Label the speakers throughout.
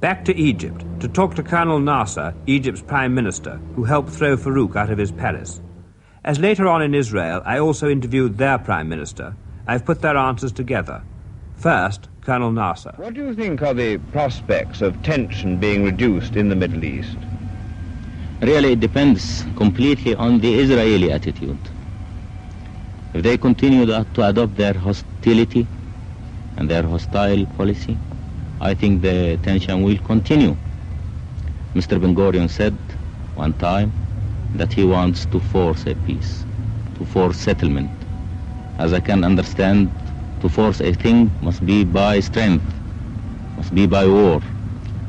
Speaker 1: Back to Egypt, to talk to Colonel Nasser, Egypt's Prime Minister, who helped throw Farouk out of his palace. As later on in Israel, I also interviewed their Prime Minister, I've put their answers together. First, Colonel Nasser.
Speaker 2: What do you think are the prospects of tension being reduced in the Middle East?
Speaker 3: Really, it depends completely on the Israeli attitude. If they continue to adopt their hostility and their hostile policy, I think the tension will continue. Mr. Ben-Gurion said one time that he wants to force a peace, to force settlement. As I can understand, to force a thing must be by strength, must be by war.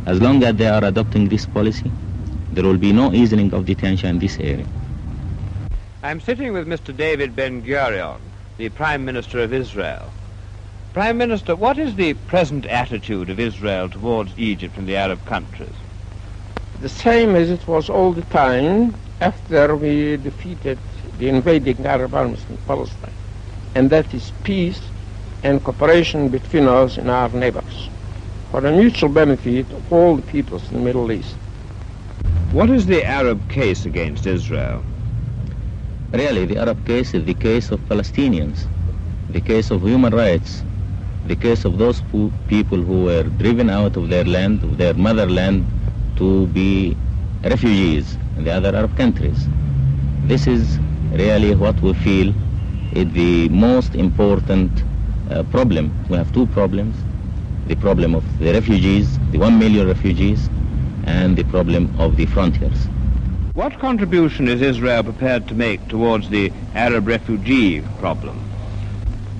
Speaker 3: As long as they are adopting this policy, there will be no easing of the tension in this area.
Speaker 1: I'm sitting with Mr. David Ben-Gurion, the Prime Minister of Israel. Prime Minister, what is the present attitude of Israel towards Egypt and the Arab countries?
Speaker 4: The same as it was all the time after we defeated the invading Arab armies in Palestine. And that is peace and cooperation between us and our neighbors for the mutual benefit of all the peoples in the Middle East.
Speaker 2: What is the Arab case against Israel?
Speaker 3: Really, the Arab case is the case of Palestinians, the case of human rights, the case of those people who were driven out of their land, of their motherland, to be refugees in the other Arab countries. This is really what we feel is the most important problem. We have two problems: the problem of the refugees, the 1 million refugees, and the problem of the frontiers.
Speaker 2: What contribution is Israel prepared to make towards the Arab refugee problem?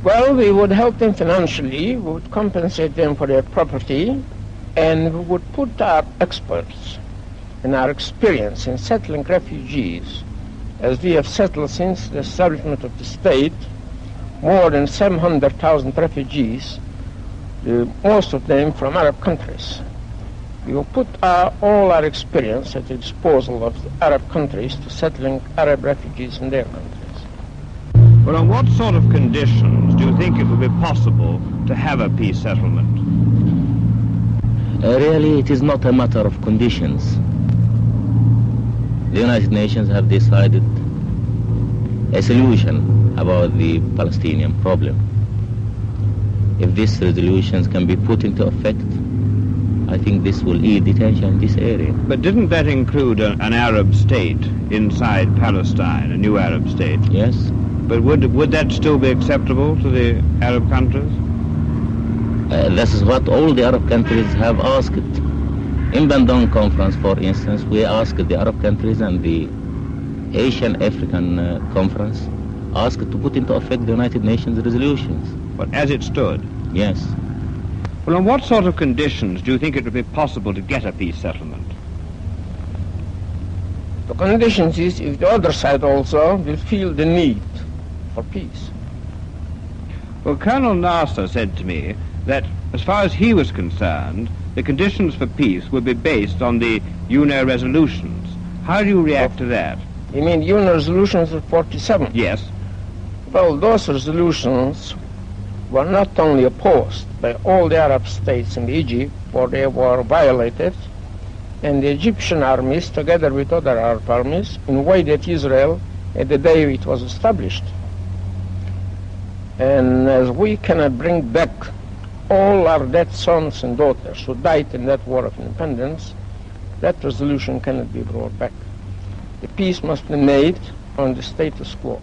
Speaker 4: Well, we would help them financially, we would compensate them for their property, and we would put our experts and our experience in settling refugees, as we have settled since the establishment of the state, more than 700,000 refugees, most of them from Arab countries. We will put all our experience at the disposal of the Arab countries to settling Arab refugees in their countries.
Speaker 2: Well, on what sort of conditions do you think it would be possible to have a peace settlement?
Speaker 3: Really, it is not a matter of conditions. The United Nations have decided a solution about the Palestinian problem. If these resolutions can be put into effect, I think this will ease the tension in this area.
Speaker 2: But didn't that include an Arab state inside Palestine, a new Arab state?
Speaker 3: Yes.
Speaker 2: But would that still be acceptable to the Arab countries?
Speaker 3: This is what all the Arab countries have asked. In Bandung Conference, for instance, we asked the Arab countries, and the Asian African Conference asked to put into effect the United Nations resolutions.
Speaker 2: But as it stood?
Speaker 3: Yes.
Speaker 2: Well, on what sort of conditions do you think it would be possible to get a peace settlement?
Speaker 4: The conditions is if the other side also will feel the need for peace.
Speaker 2: Well, Colonel Nasser said to me that as far as he was concerned, the conditions for peace would be based on the UNO resolutions. How do you react to that?
Speaker 4: You mean UNO resolutions of 47?
Speaker 2: Yes.
Speaker 4: Well, those resolutions were not only opposed by all the Arab states in Egypt, for they were violated, and the Egyptian armies, together with other Arab armies, invaded Israel at the day it was established. And as we cannot bring back all our dead sons and daughters who died in that war of independence, that resolution cannot be brought back. The peace must be made on the status quo.